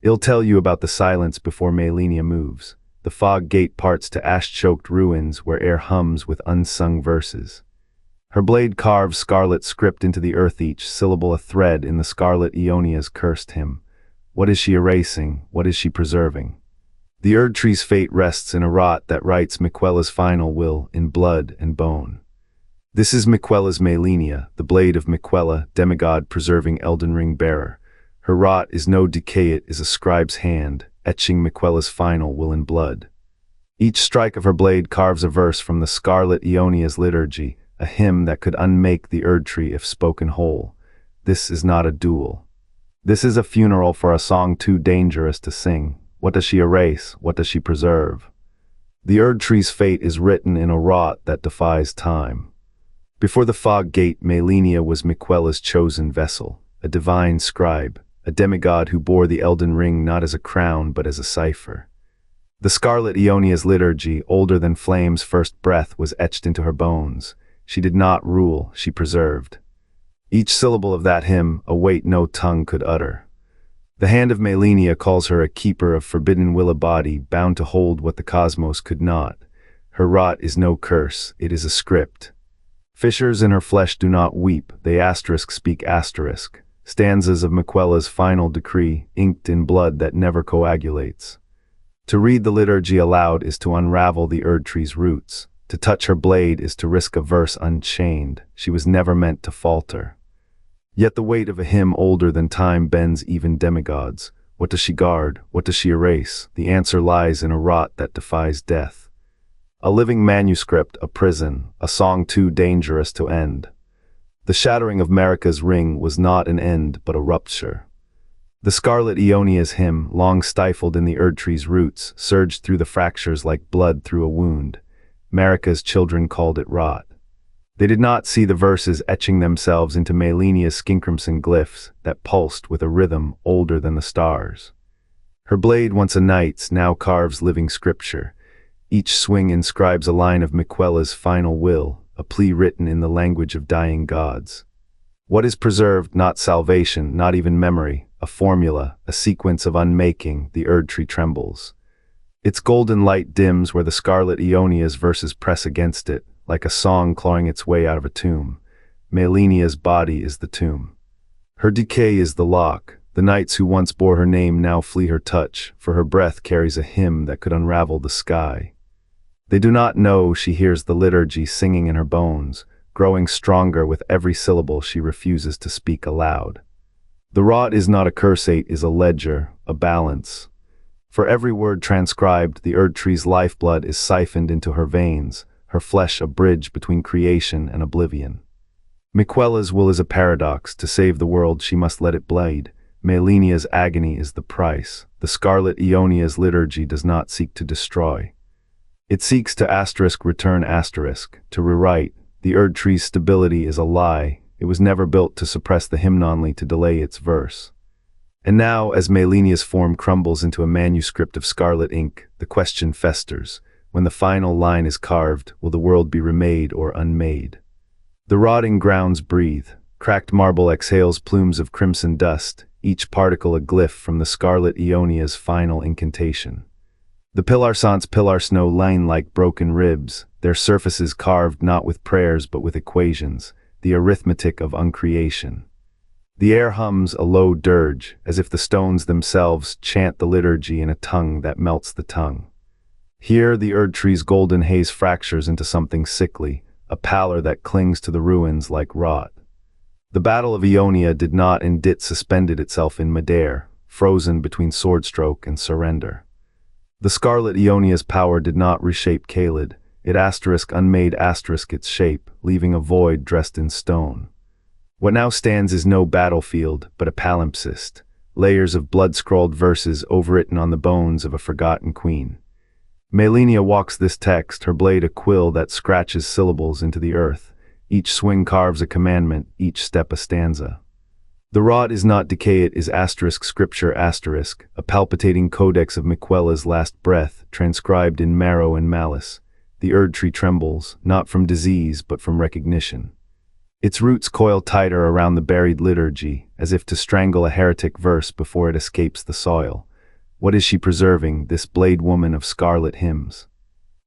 I'll tell you about the silence before Malenia moves. The fog gate parts to ash-choked ruins where air hums with unsung verses. Her blade carves Scarlet script into the earth, each syllable a thread in the Scarlet Aeonia's cursed hymn. What is she erasing? What is she preserving? The Erdtree's fate rests in a rot that writes Miquella's final will in blood and bone. This is Miquella's Malenia, the blade of Miquella, demigod preserving Elden Ring bearer. Her rot is no decay, it is a scribe's hand, etching Miquella's final will in blood. Each strike of her blade carves a verse from the Scarlet Aeonia's Liturgy, a hymn that could unmake the Erdtree if spoken whole. This is not a duel. This is a funeral for a song too dangerous to sing. What does she erase? What does she preserve? The Erdtree's fate is written in a rot that defies time. Before the fog gate, Malenia was Miquella's chosen vessel, a divine scribe, a demigod who bore the Elden Ring not as a crown but as a cipher. The Scarlet Aeonia's Liturgy, older than Flame's first breath, was etched into her bones. She did not rule, she preserved. Each syllable of that hymn, a weight no tongue could utter. The hand of Malenia calls her a keeper of forbidden will, a body bound to hold what the cosmos could not. Her rot is no curse, it is a script. Fissures in her flesh do not weep, they speak asterisk. Stanzas of Miquella's final decree, inked in blood that never coagulates. To read the Liturgy aloud is to unravel the Erdtree's roots. To touch her blade is to risk a verse unchained. She was never meant to falter. Yet the weight of a hymn older than time bends even demigods. What does she guard? What does she erase? The answer lies in a rot that defies death. A living manuscript, a prison, a song too dangerous to end. The shattering of Marika's ring was not an end but a rupture. The Scarlet Aeonia's hymn, long stifled in the Erdtree's roots, surged through the fractures like blood through a wound. Marika's children called it rot. They did not see the verses etching themselves into Malenia's skincrimson glyphs that pulsed with a rhythm older than the stars. Her blade, once a knight's, now carves living scripture. Each swing inscribes a line of Miquella's final will, a plea written in the language of dying gods. What is preserved? Not salvation, not even memory, a formula, a sequence of unmaking. The Erdtree trembles. Its golden light dims where the Scarlet Aeonia's verses press against it, like a song clawing its way out of a tomb. Malenia's body is the tomb. Her decay is the lock. The knights who once bore her name now flee her touch, for her breath carries a hymn that could unravel the sky. They do not know she hears the Liturgy singing in her bones, growing stronger with every syllable she refuses to speak aloud. The rot is not a curse, it is a ledger, a balance. For every word transcribed, the Erdtree's lifeblood is siphoned into her veins, her flesh a bridge between creation and oblivion. Miquella's will is a paradox. To save the world she must let it bleed. Malenia's agony is the price. The Scarlet Aeonia's Liturgy does not seek to destroy. It seeks to return to rewrite. The Erdtree's stability is a lie. It was never built to suppress the hymn, only to delay its verse. And now, as Malenia's form crumbles into a manuscript of scarlet ink, the question festers. When the final line is carved, will the world be remade or unmade? The rotting grounds breathe. Cracked marble exhales plumes of crimson dust, each particle a glyph from the Scarlet Aeonia's final incantation. The pillars snow line like broken ribs, their surfaces carved not with prayers but with equations, the arithmetic of uncreation. The air hums a low dirge, as if the stones themselves chant the Liturgy in a tongue that melts the tongue. Here the Erdtree's golden haze fractures into something sickly, a pallor that clings to the ruins like rot. The Battle of Aeonia did not end, it suspended itself in midair, frozen between swordstroke and surrender. The Scarlet Aeonia's power did not reshape Caelid, it unmade its shape, leaving a void dressed in stone. What now stands is no battlefield, but a palimpsest, layers of blood-scrawled verses overwritten on the bones of a forgotten queen. Malenia walks this text, her blade a quill that scratches syllables into the earth. Each swing carves a commandment, each step a stanza. The rod is not decay, it is scripture, a palpitating codex of Miquella's last breath, transcribed in marrow and malice. The Erdtree trembles, not from disease but from recognition. Its roots coil tighter around the buried Liturgy, as if to strangle a heretic verse before it escapes the soil. What is she preserving, this blade woman of scarlet hymns?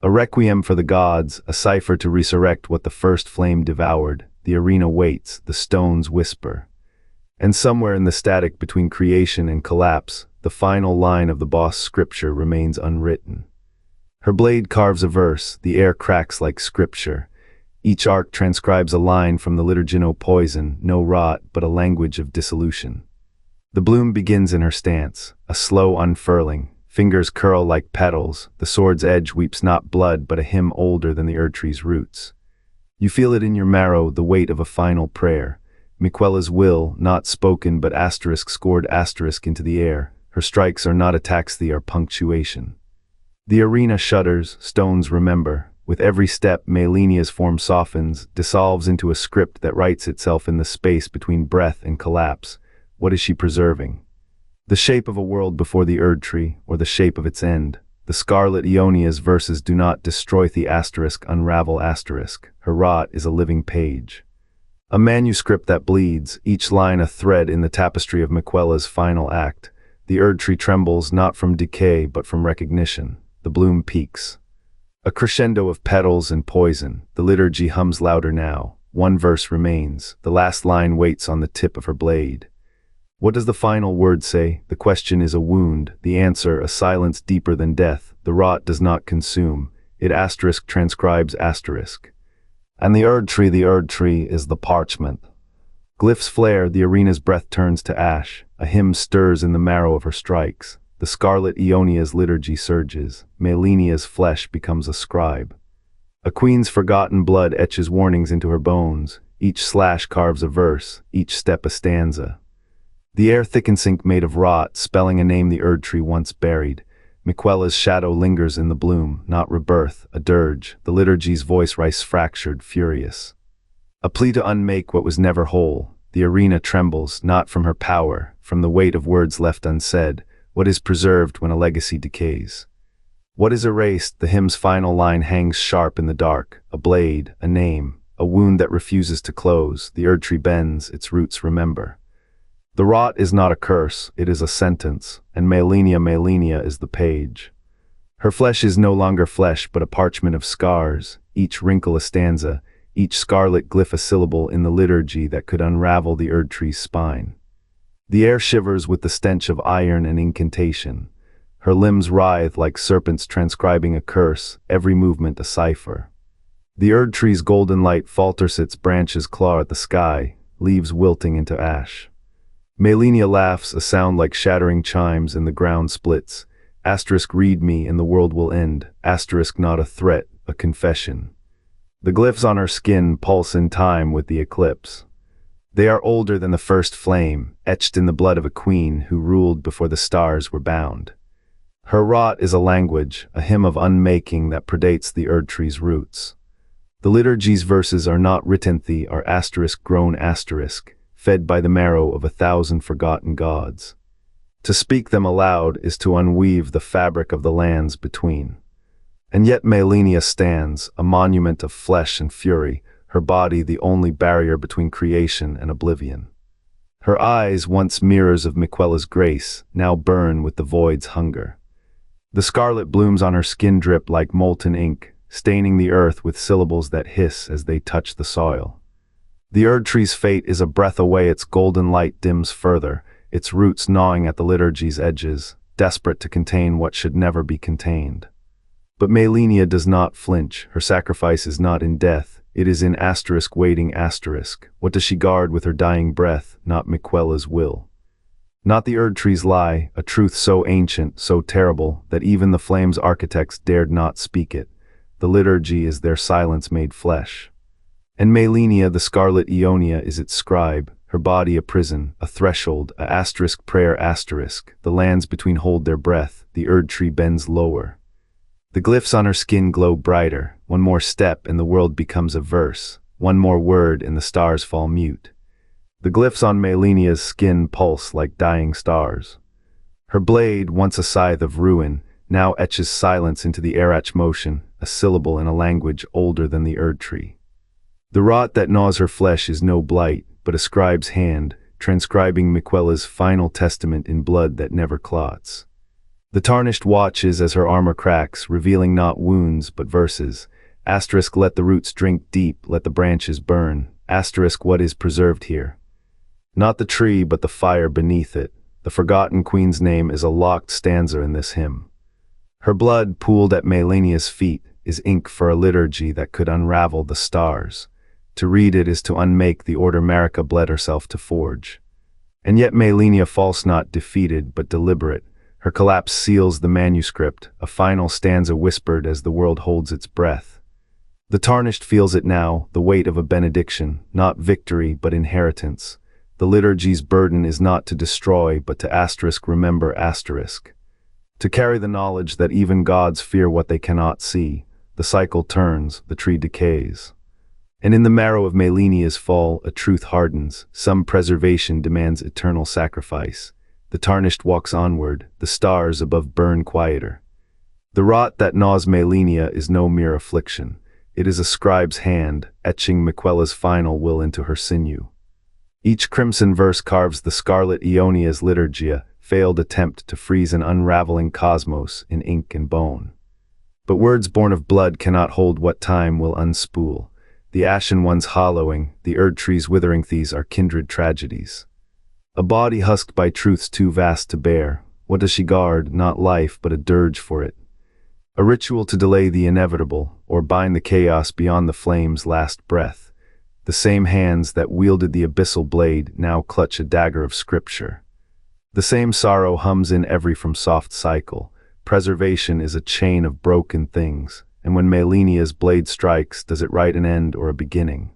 A requiem for the gods, a cipher to resurrect what the first flame devoured. The arena waits, the stones whisper. And somewhere in the static between creation and collapse, the final line of the boss scripture remains unwritten. Her blade carves a verse, the air cracks like scripture. Each arc transcribes a line from the Liturgy, no poison, no rot, but a language of dissolution. The bloom begins in her stance, a slow unfurling. Fingers curl like petals, the sword's edge weeps not blood but a hymn older than the Erdtree's roots. You feel it in your marrow, the weight of a final prayer. Miquella's will, not spoken but asterisk scored asterisk into the air. Her strikes are not attacks, they are punctuation. The arena shudders, stones remember. With every step, Malenia's form softens, dissolves into a script that writes itself in the space between breath and collapse. What is she preserving? The shape of a world before the Erdtree, or the shape of its end. The Scarlet Aeonia's verses do not destroy the asterisk, unravel asterisk. Her rot is a living page. A manuscript that bleeds, each line a thread in the tapestry of Miquella's final act. The Erdtree trembles not from decay but from recognition. The bloom peaks. A crescendo of petals and poison. The liturgy hums louder now. One verse remains. The last line waits on the tip of her blade. What does the final word say? The question is a wound, the answer a silence deeper than death. The rot does not consume, it asterisk transcribes asterisk. And the Erdtree is the parchment. Glyphs flare, the arena's breath turns to ash. A hymn stirs in the marrow of her strikes. The Scarlet Aeonia's liturgy surges. Malenia's flesh becomes a scribe. A queen's forgotten blood etches warnings into her bones. Each slash carves a verse, each step a stanza. The air thickens ink made of rot, spelling a name the Erdtree once buried. Miquella's shadow lingers in the bloom, not rebirth, a dirge. The liturgy's voice rises fractured, furious. A plea to unmake what was never whole. The arena trembles, not from her power, from the weight of words left unsaid. What is preserved when a legacy decays? What is erased? The hymn's final line hangs sharp in the dark. A blade, a name, a wound that refuses to close. The Erdtree bends, its roots remember. The rot is not a curse, it is a sentence, and Malenia is the page. Her flesh is no longer flesh but a parchment of scars, each wrinkle a stanza, each scarlet glyph a syllable in the liturgy that could unravel the Erdtree's spine. The air shivers with the stench of iron and incantation. Her limbs writhe like serpents transcribing a curse, every movement a cipher. The Erdtree's golden light falters, its branches claw at the sky, leaves wilting into ash. Malenia laughs, a sound like shattering chimes, and the ground splits. Asterisk read me and the world will end. Asterisk not a threat, a confession. The glyphs on her skin pulse in time with the eclipse. They are older than the first flame, etched in the blood of a queen who ruled before the stars were bound. Her rot is a language, a hymn of unmaking that predates the Erdtree's roots. The liturgy's verses are not written, they are asterisk grown asterisk, fed by the marrow of 1,000 forgotten gods. To speak them aloud is to unweave the fabric of the lands between. And yet Malenia stands, a monument of flesh and fury, her body the only barrier between creation and oblivion. Her eyes, once mirrors of Miquella's grace, now burn with the void's hunger. The scarlet blooms on her skin drip like molten ink, staining the earth with syllables that hiss as they touch the soil. The Erdtree's fate is a breath away, its golden light dims further, its roots gnawing at the liturgy's edges, desperate to contain what should never be contained. But Malenia does not flinch, her sacrifice is not in death, it is in asterisk waiting asterisk. What does she guard with her dying breath? Not Miquella's will. Not the Erdtree's lie, a truth so ancient, so terrible, that even the flame's architects dared not speak it. The liturgy is their silence made flesh. And Malenia, the Scarlet Aeonia, is its scribe, her body a prison, a threshold, a asterisk prayer asterisk. The lands between hold their breath, the Erdtree bends lower. The glyphs on her skin glow brighter, one more step and the world becomes a verse, one more word and the stars fall mute. The glyphs on Malenia's skin pulse like dying stars. Her blade, once a scythe of ruin, now etches silence into the arach motion, a syllable in a language older than the Erdtree. The rot that gnaws her flesh is no blight, but a scribe's hand, transcribing Miquella's final testament in blood that never clots. The tarnished watches as her armor cracks, revealing not wounds but verses. Asterisk, let the roots drink deep, let the branches burn. Asterisk, what is preserved here? Not the tree but the fire beneath it. The forgotten queen's name is a locked stanza in this hymn. Her blood, pooled at Malenia's feet, is ink for a liturgy that could unravel the stars. To read it is to unmake the order Marika bled herself to forge. And yet Malenia falls not defeated but deliberate. Her collapse seals the manuscript, a final stanza whispered as the world holds its breath. The tarnished feels it now, the weight of a benediction, not victory but inheritance. The liturgy's burden is not to destroy but to remember to carry the knowledge that even gods fear what they cannot see. The cycle turns, the tree decays. And in the marrow of Malenia's fall, a truth hardens. Some preservation demands eternal sacrifice. The tarnished walks onward, the stars above burn quieter. The rot that gnaws Malenia is no mere affliction. It is a scribe's hand, etching Miquella's final will into her sinew. Each crimson verse carves the Scarlet Aeonia's Liturgy, failed attempt to freeze an unraveling cosmos in ink and bone. But words born of blood cannot hold what time will unspool. The Ashen one's hollowing, the Erdtree's withering, these are kindred tragedies. A body husked by truths too vast to bear, what does she guard? Not life, but a dirge for it. A ritual to delay the inevitable, or bind the chaos beyond the flame's last breath. The same hands that wielded the abyssal blade now clutch a dagger of scripture. The same sorrow hums in every FromSoft cycle. Preservation is a chain of broken things, and when Malenia's blade strikes, does it write an end or a beginning?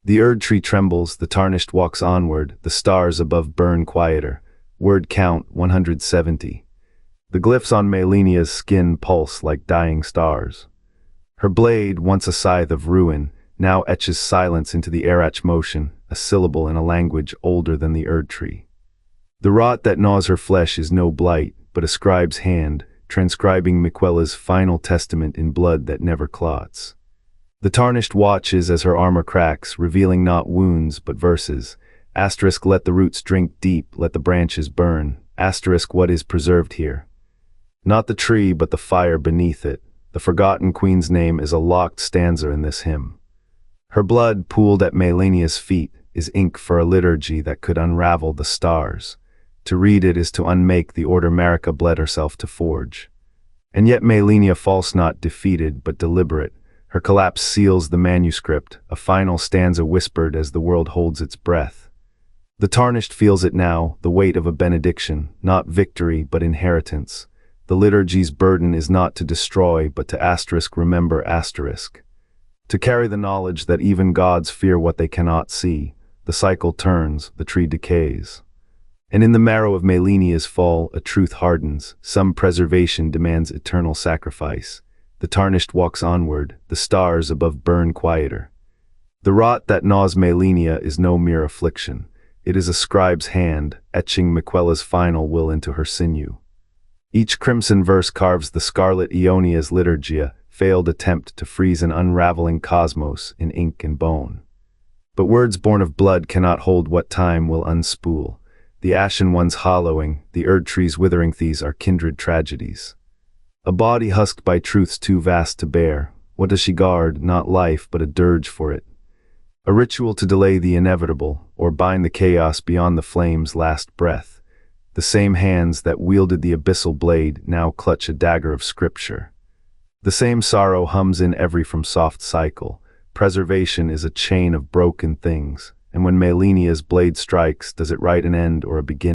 The Erdtree trembles, the tarnished walks onward, the stars above burn quieter. Word count 170. The glyphs on Malenia's skin pulse like dying stars. Her blade, once a scythe of ruin, now etches silence into the Arach motion, a syllable in a language older than the Erdtree. The rot that gnaws her flesh is no blight, but a scribe's hand, transcribing Miquella's final testament in blood that never clots. The tarnished watches as her armor cracks, revealing not wounds but verses. Asterisk, let the roots drink deep, let the branches burn. Asterisk, what is preserved here? Not the tree but the fire beneath it. The forgotten queen's name is a locked stanza in this hymn. Her blood, pooled at Malenia's feet, is ink for a liturgy that could unravel the stars. To read it is to unmake the order Marika bled herself to forge. And yet Malenia falls not defeated but deliberate. Her collapse seals the manuscript, a final stanza whispered as the world holds its breath. The tarnished feels it now, the weight of a benediction, not victory but inheritance. The liturgy's burden is not to destroy but to remember to carry the knowledge that even gods fear what they cannot see. The cycle turns, the tree decays. And in the marrow of Malenia's fall, a truth hardens. Some preservation demands eternal sacrifice. The tarnished walks onward, the stars above burn quieter. The rot that gnaws Malenia is no mere affliction. It is a scribe's hand, etching Miquella's final will into her sinew. Each crimson verse carves the Scarlet Aeonia's Liturgy, failed attempt to freeze an unraveling cosmos in ink and bone. But words born of blood cannot hold what time will unspool. The Ashen one's hollowing, the Erdtree's withering, these are kindred tragedies. A body husked by truths too vast to bear, what does she guard? Not life but a dirge for it. A ritual to delay the inevitable, or bind the chaos beyond the flame's last breath. The same hands that wielded the abyssal blade now clutch a dagger of scripture. The same sorrow hums in every FromSoft cycle. Preservation is a chain of broken things, and when Malenia's blade strikes, does it write an end or a beginning?